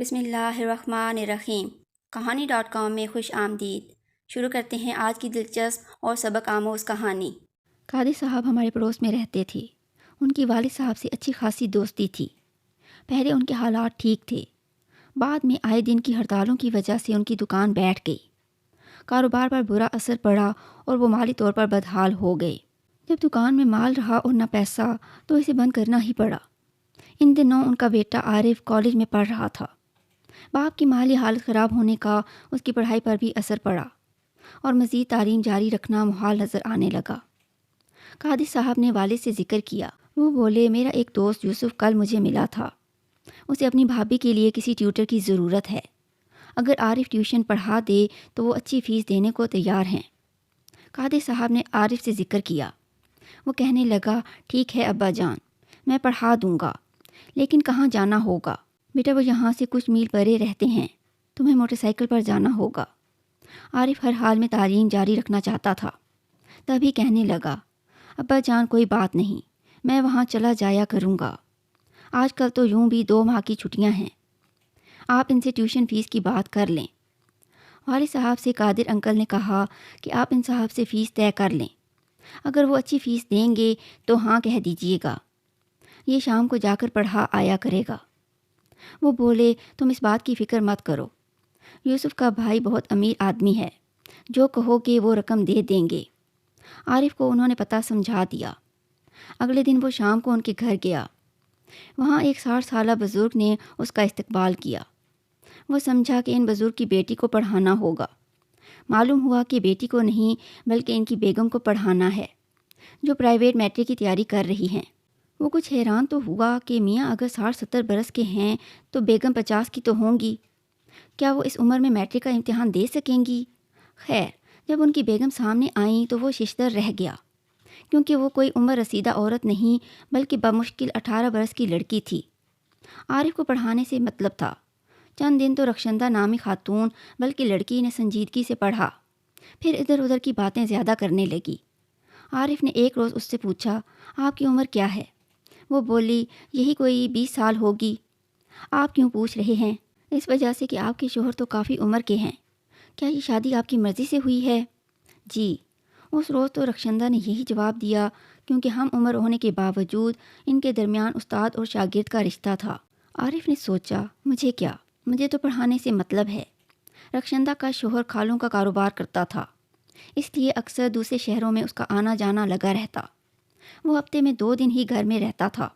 بسم اللہ الرحمن الرحیم کہانی.com میں خوش آمدید۔ شروع کرتے ہیں آج کی دلچسپ اور سبق آموز کہانی۔ قادر صاحب ہمارے پڑوس میں رہتے تھے۔ ان کی والد صاحب سے اچھی خاصی دوستی تھی۔ پہلے ان کے حالات ٹھیک تھے، بعد میں آئے دن کی ہڑتالوں کی وجہ سے ان کی دکان بیٹھ گئی۔ کاروبار پر برا اثر پڑا اور وہ مالی طور پر بدحال ہو گئے۔ جب دکان میں مال رہا اور نہ پیسہ تو اسے بند کرنا ہی پڑا۔ ان دنوں ان کا بیٹا عارف کالج میں پڑھ رہا تھا۔ باپ کی مالی حالت خراب ہونے کا اس کی پڑھائی پر بھی اثر پڑا اور مزید تعلیم جاری رکھنا محال نظر آنے لگا۔ قادر صاحب نے والد سے ذکر کیا۔ وہ بولے، میرا ایک دوست یوسف کل مجھے ملا تھا، اسے اپنی بھابھی کے لیے کسی ٹیوٹر کی ضرورت ہے، اگر عارف ٹیوشن پڑھا دے تو وہ اچھی فیس دینے کو تیار ہیں۔ قادر صاحب نے عارف سے ذکر کیا۔ وہ کہنے لگا، ٹھیک ہے ابا جان، میں پڑھا دوں گا، لیکن کہاں جانا ہوگا؟ بیٹا وہ یہاں سے کچھ میل پرے رہتے ہیں، تمہیں موٹر سائیکل پر جانا ہوگا۔ عارف ہر حال میں تعلیم جاری رکھنا چاہتا تھا، تبھی کہنے لگا، ابا جان کوئی بات نہیں، میں وہاں چلا جایا کروں گا، آج کل تو یوں بھی 2 ماہ کی چھٹیاں ہیں، آپ ان سے ٹیوشن فیس کی بات کر لیں۔ والد صاحب سے قادر انکل نے کہا کہ آپ ان صاحب سے فیس طے کر لیں، اگر وہ اچھی فیس دیں گے تو ہاں کہہ دیجئے گا، یہ شام کو جا کر پڑھا آیا کرے گا۔ وہ بولے، تم اس بات کی فکر مت کرو، یوسف کا بھائی بہت امیر آدمی ہے، جو کہو گے وہ رقم دے دیں گے۔ عارف کو انہوں نے پتہ سمجھا دیا۔ اگلے دن وہ شام کو ان کے گھر گیا۔ وہاں ایک 60 سالہ بزرگ نے اس کا استقبال کیا۔ وہ سمجھا کہ ان بزرگ کی بیٹی کو پڑھانا ہوگا۔ معلوم ہوا کہ بیٹی کو نہیں بلکہ ان کی بیگم کو پڑھانا ہے، جو پرائیویٹ میٹرک کی تیاری کر رہی ہیں۔ وہ کچھ حیران تو ہوا کہ میاں اگر 60-70 برس کے ہیں تو بیگم 50 کی تو ہوں گی، کیا وہ اس عمر میں میٹرک کا امتحان دے سکیں گی؟ خیر، جب ان کی بیگم سامنے آئیں تو وہ ششدر رہ گیا، کیونکہ وہ کوئی عمر رسیدہ عورت نہیں بلکہ بمشکل 18 برس کی لڑکی تھی۔ عارف کو پڑھانے سے مطلب تھا۔ چند دن تو رخشندہ نامی خاتون بلکہ لڑکی نے سنجیدگی سے پڑھا، پھر ادھر ادھر کی باتیں زیادہ کرنے لگی۔ عارف نے ایک روز اس سے پوچھا، آپ کی عمر کیا ہے؟ وہ بولی، یہی کوئی 20 سال ہوگی۔ آپ کیوں پوچھ رہے ہیں؟ اس وجہ سے کہ آپ کے شوہر تو کافی عمر کے ہیں۔ کیا یہ شادی آپ کی مرضی سے ہوئی ہے؟ جی۔ اس روز تو رخشندہ نے یہی جواب دیا، کیونکہ ہم عمر ہونے کے باوجود ان کے درمیان استاد اور شاگرد کا رشتہ تھا۔ عارف نے سوچا، مجھے کیا، مجھے تو پڑھانے سے مطلب ہے۔ رخشندہ کا شوہر کھالوں کا کاروبار کرتا تھا، اس لیے اکثر دوسرے شہروں میں اس کا آنا جانا لگا رہتا۔ وہ ہفتے میں 2 دن ہی گھر میں رہتا تھا۔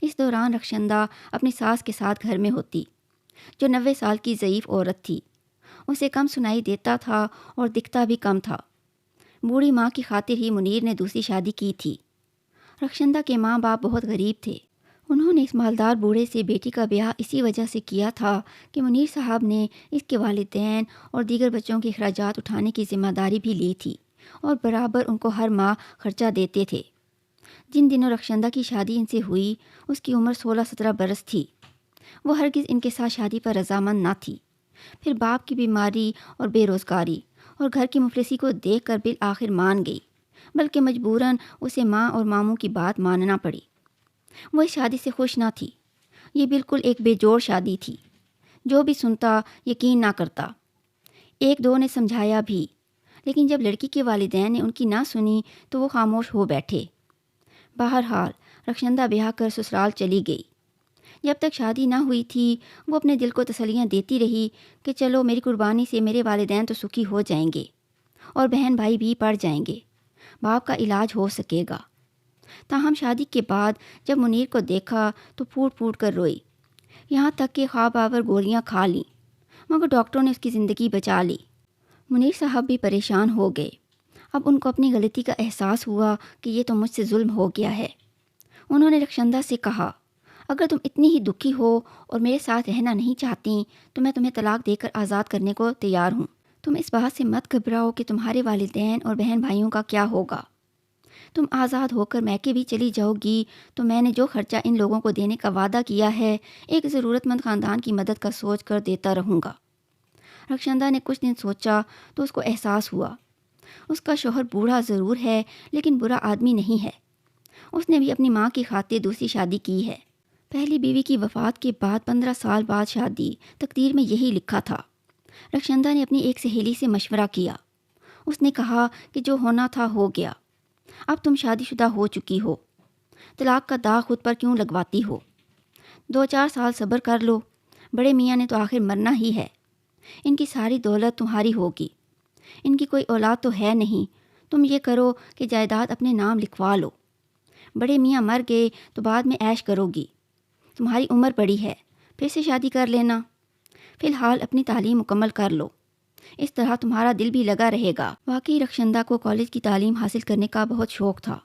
اس دوران رخشندہ اپنی ساس کے ساتھ گھر میں ہوتی، جو 90 سال کی ضعیف عورت تھی۔ اسے کم سنائی دیتا تھا اور دکھتا بھی کم تھا۔ بوڑھی ماں کی خاطر ہی منیر نے دوسری شادی کی تھی۔ رخشندہ کے ماں باپ بہت غریب تھے۔ انہوں نے اس مالدار بوڑھے سے بیٹی کا بیاہ اسی وجہ سے کیا تھا کہ منیر صاحب نے اس کے والدین اور دیگر بچوں کے اخراجات اٹھانے کی ذمہ داری بھی لی تھی اور برابر ان کو ہر ماہ خرچہ دیتے تھے۔ جن دنوں رخشندہ کی شادی ان سے ہوئی، اس کی عمر 16-17 برس تھی۔ وہ ہرگز ان کے ساتھ شادی پر رضامند نہ تھی۔ پھر باپ کی بیماری اور بے روزگاری اور گھر کی مفلسی کو دیکھ کر بالآخر مان گئی، بلکہ مجبوراً اسے ماں اور ماموں کی بات ماننا پڑی۔ وہ اس شادی سے خوش نہ تھی۔ یہ بالکل ایک بے جوڑ شادی تھی۔ جو بھی سنتا یقین نہ کرتا۔ 1-2 نے سمجھایا بھی، لیکن جب لڑکی کے والدین نے ان کی نہ سنی تو وہ خاموش ہو بیٹھے۔ بہرحال رخشندہ بیاہ کر سسرال چلی گئی۔ جب تک شادی نہ ہوئی تھی وہ اپنے دل کو تسلیاں دیتی رہی کہ چلو میری قربانی سے میرے والدین تو سکھی ہو جائیں گے اور بہن بھائی بھی پڑ جائیں گے، باپ کا علاج ہو سکے گا۔ تاہم شادی کے بعد جب منیر کو دیکھا تو پھوٹ پھوٹ کر روئی، یہاں تک کہ خواب آور گولیاں کھا لیں، مگر ڈاکٹروں نے اس کی زندگی بچا لی۔ منیر صاحب بھی پریشان ہو گئے۔ اب ان کو اپنی غلطی کا احساس ہوا کہ یہ تو مجھ سے ظلم ہو گیا ہے۔ انہوں نے رخشندہ سے کہا، اگر تم اتنی ہی دکھی ہو اور میرے ساتھ رہنا نہیں چاہتی تو میں تمہیں طلاق دے کر آزاد کرنے کو تیار ہوں۔ تم اس بات سے مت گھبراؤ کہ تمہارے والدین اور بہن بھائیوں کا کیا ہوگا۔ تم آزاد ہو کر میکے بھی چلی جاؤ گی تو میں نے جو خرچہ ان لوگوں کو دینے کا وعدہ کیا ہے ایک ضرورت مند خاندان کی مدد کا سوچ کر دیتا رہوں گا۔ رخشندہ نے کچھ دن سوچا تو اس کو احساس ہوا، اس کا شوہر بوڑھا ضرور ہے لیکن برا آدمی نہیں ہے۔ اس نے بھی اپنی ماں کی خاطر دوسری شادی کی ہے۔ پہلی بیوی کی وفات کے بعد 15 سال بعد شادی، تقدیر میں یہی لکھا تھا۔ رخشندہ نے اپنی ایک سہیلی سے مشورہ کیا۔ اس نے کہا کہ جو ہونا تھا ہو گیا، اب تم شادی شدہ ہو چکی ہو، طلاق کا داغ خود پر کیوں لگواتی ہو؟ 2-4 سال صبر کر لو، بڑے میاں نے تو آخر مرنا ہی ہے، ان کی ساری دولت تمہاری ہوگی، ان کی کوئی اولاد تو ہے نہیں، تم یہ کرو کہ جائیداد اپنے نام لکھوا لو، بڑے میاں مر گئے تو بعد میں عیش کرو گی، تمہاری عمر بڑی ہے، پھر سے شادی کر لینا، فی الحال اپنی تعلیم مکمل کر لو، اس طرح تمہارا دل بھی لگا رہے گا۔ واقعی رخشندہ کو کالج کی تعلیم حاصل کرنے کا بہت شوق تھا،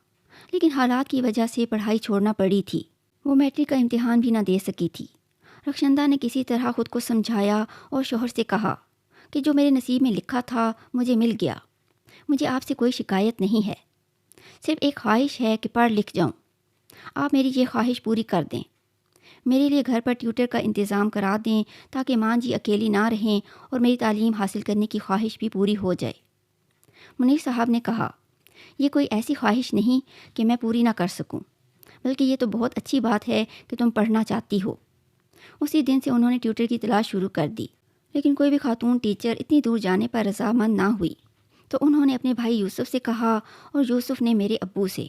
لیکن حالات کی وجہ سے پڑھائی چھوڑنا پڑی تھی۔ وہ میٹرک کا امتحان بھی نہ دے سکی تھی۔ رخشندہ نے کسی طرح خود کو سمجھایا اور شوہر سے کہا کہ جو میرے نصیب میں لکھا تھا مجھے مل گیا، مجھے آپ سے کوئی شکایت نہیں ہے، صرف ایک خواہش ہے کہ پڑھ لکھ جاؤں، آپ میری یہ خواہش پوری کر دیں، میرے لیے گھر پر ٹیوٹر کا انتظام کرا دیں تاکہ ماں جی اکیلی نہ رہیں اور میری تعلیم حاصل کرنے کی خواہش بھی پوری ہو جائے۔ منیر صاحب نے کہا، یہ کوئی ایسی خواہش نہیں کہ میں پوری نہ کر سکوں، بلکہ یہ تو بہت اچھی بات ہے کہ تم پڑھنا چاہتی ہو۔ اسی دن سے انہوں نے ٹیوٹر کی تلاش شروع کر دی، لیکن کوئی بھی خاتون ٹیچر اتنی دور جانے پر رضامند نہ ہوئی، تو انہوں نے اپنے بھائی یوسف سے کہا اور یوسف نے میرے ابو سے۔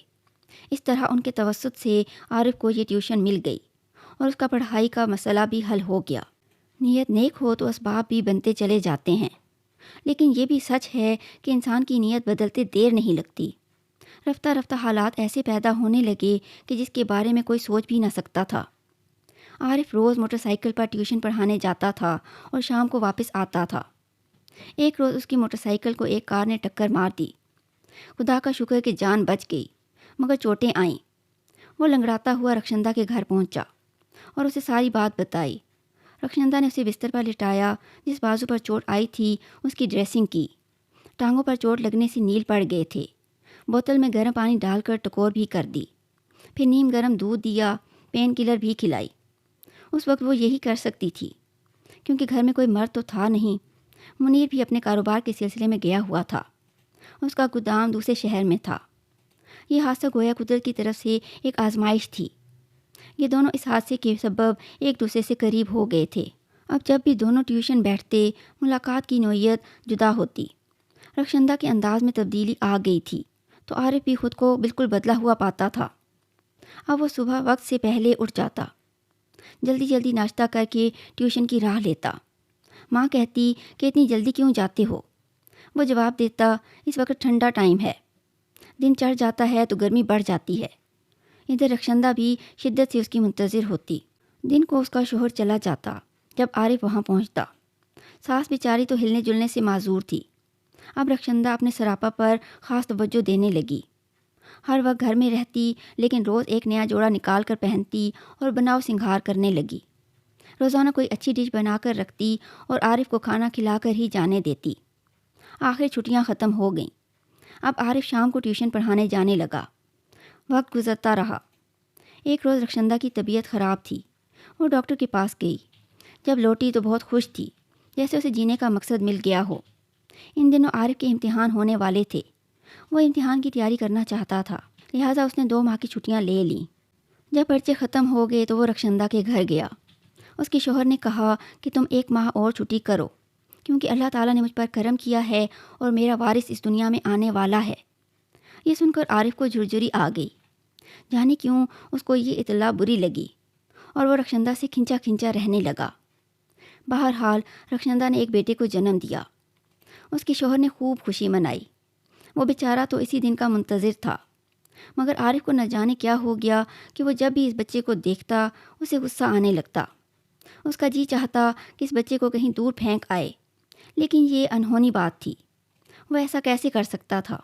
اس طرح ان کے توسط سے عارف کو یہ ٹیوشن مل گئی اور اس کا پڑھائی کا مسئلہ بھی حل ہو گیا۔ نیت نیک ہو تو اسباب بھی بنتے چلے جاتے ہیں، لیکن یہ بھی سچ ہے کہ انسان کی نیت بدلتے دیر نہیں لگتی۔ رفتہ رفتہ حالات ایسے پیدا ہونے لگے کہ جس کے بارے میں کوئی سوچ بھی نہ سکتا تھا۔ عارف روز موٹر سائیکل پر ٹیوشن پڑھانے جاتا تھا اور شام کو واپس آتا تھا۔ ایک روز اس کی موٹر سائیکل کو ایک کار نے ٹکر مار دی۔ خدا کا شکر کہ جان بچ گئی، مگر چوٹیں آئیں۔ وہ لنگڑاتا ہوا رخشندہ کے گھر پہنچا اور اسے ساری بات بتائی۔ رخشندہ نے اسے بستر پر لٹایا، جس بازو پر چوٹ آئی تھی اس کی ڈریسنگ کی، ٹانگوں پر چوٹ لگنے سے نیل پڑ گئے تھے، بوتل میں گرم پانی ڈال کر ٹکور بھی کر دی، پھر نیم گرم دودھ دیا، پین کلر بھی کھلائی۔ اس وقت وہ یہی کر سکتی تھی، کیونکہ گھر میں کوئی مرد تو تھا نہیں۔ منیر بھی اپنے کاروبار کے سلسلے میں گیا ہوا تھا، اس کا گودام دوسرے شہر میں تھا۔ یہ حادثہ گویا قدرت کی طرف سے ایک آزمائش تھی۔ یہ دونوں اس حادثے کے سبب ایک دوسرے سے قریب ہو گئے تھے۔ اب جب بھی دونوں ٹیوشن بیٹھتے، ملاقات کی نوعیت جدا ہوتی۔ رخشندہ کے انداز میں تبدیلی آ گئی تھی تو عارف بھی خود کو بالکل بدلا ہوا پاتا تھا۔ اب وہ صبح وقت سے پہلے اٹھ جاتا، جلدی جلدی ناشتہ کر کے ٹیوشن کی راہ لیتا۔ ماں کہتی کہ اتنی جلدی کیوں جاتے ہو؟ وہ جواب دیتا، اس وقت ٹھنڈا ٹائم ہے، دن چڑھ جاتا ہے تو گرمی بڑھ جاتی ہے۔ ادھر رخشندہ بھی شدت سے اس کی منتظر ہوتی۔ دن کو اس کا شوہر چلا جاتا جب عارف وہاں پہنچتا۔ ساس بیچاری تو ہلنے جلنے سے معذور تھی۔ اب رخشندہ اپنے سراپا پر خاص توجہ دینے لگی۔ ہر وقت گھر میں رہتی، لیکن روز ایک نیا جوڑا نکال کر پہنتی اور بناؤ سنگھار کرنے لگی۔ روزانہ کوئی اچھی ڈش بنا کر رکھتی اور عارف کو کھانا کھلا کر ہی جانے دیتی۔ آخر چھٹیاں ختم ہو گئیں۔ اب عارف شام کو ٹیوشن پڑھانے جانے لگا۔ وقت گزرتا رہا۔ ایک روز رخشندہ کی طبیعت خراب تھی، وہ ڈاکٹر کے پاس گئی۔ جب لوٹی تو بہت خوش تھی، جیسے اسے جینے کا مقصد مل گیا ہو۔ ان دنوں عارف کے امتحان ہونے والے تھے، وہ امتحان کی تیاری کرنا چاہتا تھا، لہٰذا اس نے 2 ماہ کی چھٹیاں لے لیں۔ جب پرچے ختم ہو گئے تو وہ رخشندہ کے گھر گیا۔ اس کے شوہر نے کہا کہ تم 1 ماہ اور چھٹی کرو، کیونکہ اللہ تعالیٰ نے مجھ پر کرم کیا ہے اور میرا وارث اس دنیا میں آنے والا ہے۔ یہ سن کر عارف کو جھرجھری آ گئی، جانے کیوں اس کو یہ اطلاع بری لگی اور وہ رخشندہ سے کھنچا کھنچا رہنے لگا۔ بہرحال رخشندہ نے ایک بیٹے کو جنم دیا۔ اس کے شوہر نے خوب خوشی منائی، وہ بیچارہ تو اسی دن کا منتظر تھا، مگر عارف کو نہ جانے کیا ہو گیا کہ وہ جب بھی اس بچے کو دیکھتا اسے غصہ آنے لگتا۔ اس کا جی چاہتا کہ اس بچے کو کہیں دور پھینک آئے، لیکن یہ انہونی بات تھی، وہ ایسا کیسے کر سکتا تھا؟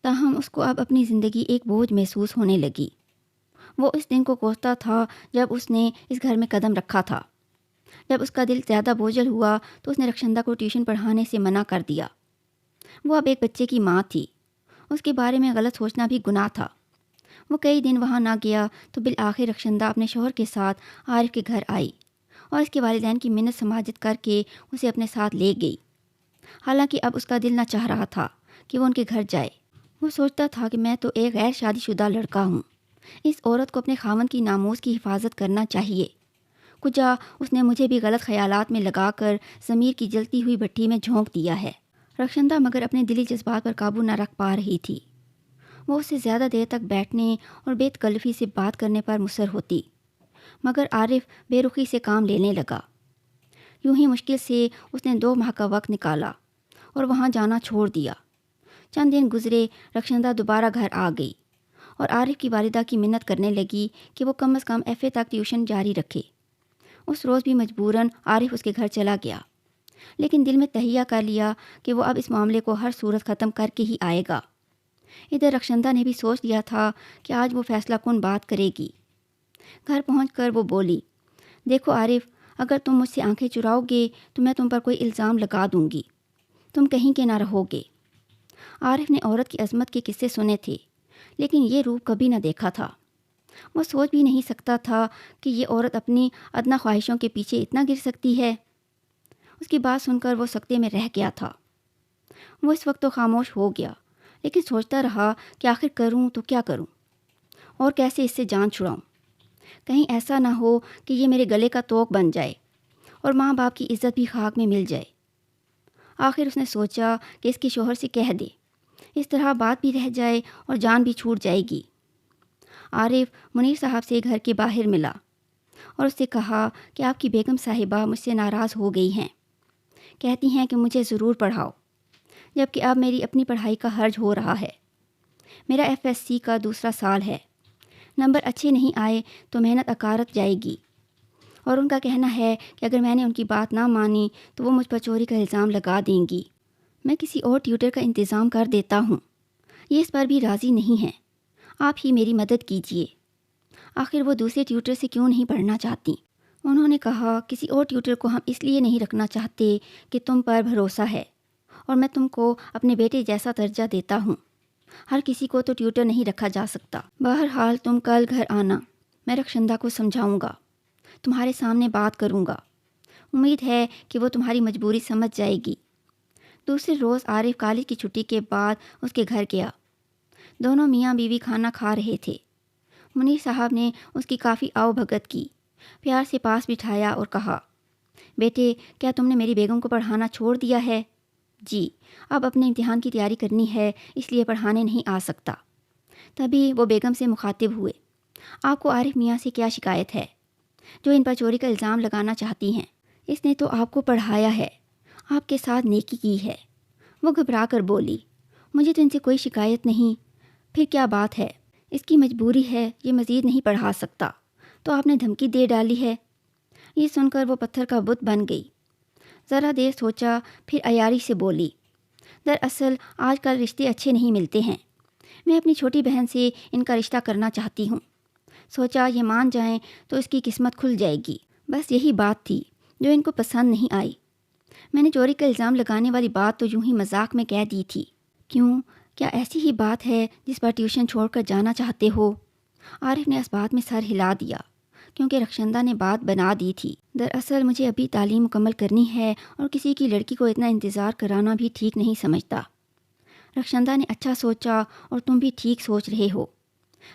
تاہم اس کو اب اپنی زندگی ایک بوجھ محسوس ہونے لگی۔ وہ اس دن کو کوستا تھا جب اس نے اس گھر میں قدم رکھا تھا۔ جب اس کا دل زیادہ بوجھل ہوا تو اس نے رخشندہ کو ٹیوشن پڑھانے سے منع کر دیا۔ وہ اب ایک بچے کی ماں تھی، اس کے بارے میں غلط سوچنا بھی گناہ تھا۔ وہ کئی دن وہاں نہ گیا تو بالآخر رخشندہ اپنے شوہر کے ساتھ عارف کے گھر آئی اور اس کے والدین کی منت سماجت کر کے اسے اپنے ساتھ لے گئی۔ حالانکہ اب اس کا دل نہ چاہ رہا تھا کہ وہ ان کے گھر جائے۔ وہ سوچتا تھا کہ میں تو ایک غیر شادی شدہ لڑکا ہوں، اس عورت کو اپنے خاوند کی ناموس کی حفاظت کرنا چاہیے۔ کجا اس نے مجھے بھی غلط خیالات میں لگا کر ضمیر کی جلتی ہوئی بھٹی میں جھونک دیا ہے۔ رخشندہ مگر اپنے دلی جذبات پر قابو نہ رکھ پا رہی تھی۔ وہ اس سے زیادہ دیر تک بیٹھنے اور بے تکلفی سے بات کرنے پر مصر ہوتی، مگر عارف بے رخی سے کام لینے لگا۔ یوں ہی مشکل سے اس نے 2 ماہ کا وقت نکالا اور وہاں جانا چھوڑ دیا۔ چند دن گزرے، رخشندہ دوبارہ گھر آ گئی اور عارف کی والدہ کی منت کرنے لگی کہ وہ کم از کم FA تک ٹیوشن جاری رکھے۔ اس روز بھی مجبوراً عارف اس کے گھر چلا گیا، لیکن دل میں تہیہ کر لیا کہ وہ اب اس معاملے کو ہر صورت ختم کر کے ہی آئے گا۔ ادھر رخشندہ نے بھی سوچ لیا تھا کہ آج وہ فیصلہ کن بات کرے گی۔ گھر پہنچ کر وہ بولی، دیکھو عارف، اگر تم مجھ سے آنکھیں چراؤ گے تو میں تم پر کوئی الزام لگا دوں گی، تم کہیں کے نہ رہو گے۔ عارف نے عورت کی عظمت کے قصے سنے تھے، لیکن یہ روپ کبھی نہ دیکھا تھا۔ وہ سوچ بھی نہیں سکتا تھا کہ یہ عورت اپنی ادنیٰ خواہشوں کے پیچھے اتنا گر سکتی ہے۔ اس کی بات سن کر وہ سکتے میں رہ گیا تھا۔ وہ اس وقت تو خاموش ہو گیا، لیکن سوچتا رہا کہ آخر کروں تو کیا کروں اور کیسے اس سے جان چھڑاؤں۔ کہیں ایسا نہ ہو کہ یہ میرے گلے کا توق بن جائے اور ماں باپ کی عزت بھی خاک میں مل جائے۔ آخر اس نے سوچا کہ اس کے شوہر سے کہہ دے، اس طرح بات بھی رہ جائے اور جان بھی چھوٹ جائے گی۔ عارف منیر صاحب سے گھر کے باہر ملا اور اس سے کہا کہ آپ کی بیگم صاحبہ مجھ سے ناراض ہو گئی ہیں، کہتی ہیں کہ مجھے ضرور پڑھاؤ، جبکہ اب میری اپنی پڑھائی کا حرج ہو رہا ہے۔ میرا FSC کا 2 سال ہے، نمبر اچھے نہیں آئے تو محنت اکارت جائے گی، اور ان کا کہنا ہے کہ اگر میں نے ان کی بات نہ مانی تو وہ مجھ پر چوری کا الزام لگا دیں گی۔ میں کسی اور ٹیوٹر کا انتظام کر دیتا ہوں، یہ اس پر بھی راضی نہیں ہیں، آپ ہی میری مدد کیجیے۔ آخر وہ دوسرے ٹیوٹر سے کیوں نہیں پڑھنا چاہتی؟ انہوں نے کہا، کسی اور ٹیوٹر کو ہم اس لیے نہیں رکھنا چاہتے کہ تم پر بھروسہ ہے اور میں تم کو اپنے بیٹے جیسا درجہ دیتا ہوں۔ ہر کسی کو تو ٹیوٹر نہیں رکھا جا سکتا۔ بہرحال تم کل گھر آنا، میں رخشندہ کو سمجھاؤں گا، تمہارے سامنے بات کروں گا، امید ہے کہ وہ تمہاری مجبوری سمجھ جائے گی۔ دوسرے روز عارف کالج کی چھٹی کے بعد اس کے گھر گیا۔ دونوں میاں بیوی کھانا کھا رہے تھے۔ منیر صاحب نے اس کی کافی آؤ بھگت کی، پیار سے پاس بٹھایا اور کہا، بیٹے کیا تم نے میری بیگم کو پڑھانا چھوڑ دیا ہے؟ جی، اب اپنے امتحان کی تیاری کرنی ہے، اس لیے پڑھانے نہیں آ سکتا۔ تبھی وہ بیگم سے مخاطب ہوئے، آپ کو عارف میاں سے کیا شکایت ہے جو ان پر چوری کا الزام لگانا چاہتی ہیں؟ اس نے تو آپ کو پڑھایا ہے، آپ کے ساتھ نیکی کی ہے۔ وہ گھبرا کر بولی، مجھے تو ان سے کوئی شکایت نہیں، پھر کیا بات ہے؟ اس کی مجبوری ہے، یہ مزید نہیں پڑھا سکتا، تو آپ نے دھمکی دے ڈالی ہے۔ یہ سن کر وہ پتھر کا بت بن گئی۔ ذرا دیر سوچا، پھر عیاری سے بولی، دراصل آج کل رشتے اچھے نہیں ملتے ہیں، میں اپنی چھوٹی بہن سے ان کا رشتہ کرنا چاہتی ہوں، سوچا یہ مان جائیں تو اس کی قسمت کھل جائے گی۔ بس یہی بات تھی جو ان کو پسند نہیں آئی۔ میں نے چوری کا الزام لگانے والی بات تو یوں ہی مذاق میں کہہ دی تھی۔ کیوں، کیا ایسی ہی بات ہے جس پر ٹیوشن چھوڑ کر جانا چاہتے ہو؟ عارف نے اس بات میں سر ہلا دیا، کیونکہ رخشندہ نے بات بنا دی تھی۔ دراصل مجھے ابھی تعلیم مکمل کرنی ہے اور کسی کی لڑکی کو اتنا انتظار کرانا بھی ٹھیک نہیں سمجھتا۔ رخشندہ نے اچھا سوچا اور تم بھی ٹھیک سوچ رہے ہو۔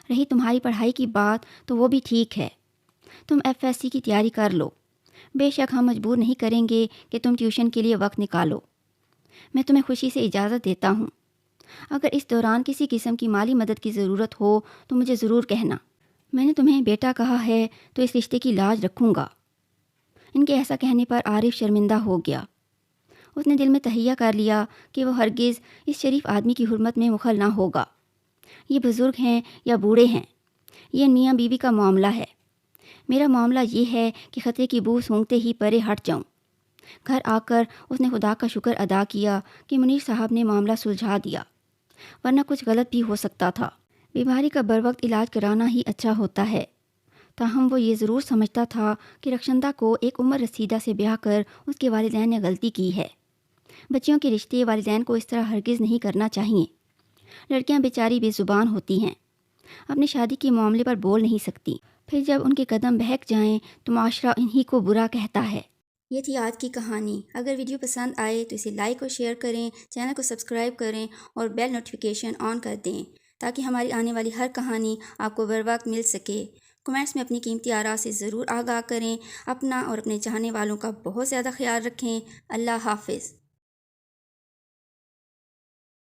رہی تمہاری پڑھائی کی بات تو وہ بھی ٹھیک ہے، تم FSC کی تیاری کر لو، بے شک ہم مجبور نہیں کریں گے کہ تم ٹیوشن کے لیے وقت نکالو، میں تمہیں خوشی سے اجازت دیتا ہوں۔ اگر اس دوران کسی قسم کی مالی مدد کی ضرورت ہو تو مجھے ضرور کہنا، میں نے تمہیں بیٹا کہا ہے تو اس رشتے کی لاج رکھوں گا۔ ان کے ایسا کہنے پر عارف شرمندہ ہو گیا۔ اس نے دل میں تہیہ کر لیا کہ وہ ہرگز اس شریف آدمی کی حرمت میں مخل نہ ہوگا۔ یہ بزرگ ہیں یا بوڑھے ہیں، یہ میاں بیوی کا معاملہ ہے، میرا معاملہ یہ ہے کہ خطرے کی بو سونگتے ہی پرے ہٹ جاؤں۔ گھر آ کر اس نے خدا کا شکر ادا کیا کہ منیر صاحب نے معاملہ سلجھا دیا، ورنہ کچھ غلط بھی ہو سکتا تھا۔ بیماری کا بروقت علاج کرانا ہی اچھا ہوتا ہے۔ تاہم وہ یہ ضرور سمجھتا تھا کہ رخشندہ کو ایک عمر رسیدہ سے بیاہ کر اس کے والدین نے غلطی کی ہے۔ بچیوں کے رشتے والدین کو اس طرح ہرگز نہیں کرنا چاہیے۔ لڑکیاں بیچاری بے زبان ہوتی ہیں، اپنی شادی کے معاملے پر بول نہیں سکتی، پھر جب ان کے قدم بہک جائیں تو معاشرہ انہی کو برا کہتا ہے۔ یہ تھی آج کی کہانی۔ اگر ویڈیو پسند آئے تو اسے لائک اور شیئر کریں، چینل کو سبسکرائب کریں اور بیل نوٹیفیکیشن آن کر دیں تاکہ ہماری آنے والی ہر کہانی آپ کو بر وقت مل سکے۔ کمنٹس میں اپنی قیمتی آراء سے ضرور آگاہ کریں۔ اپنا اور اپنے چاہنے والوں کا بہت زیادہ خیال رکھیں۔ اللہ حافظ۔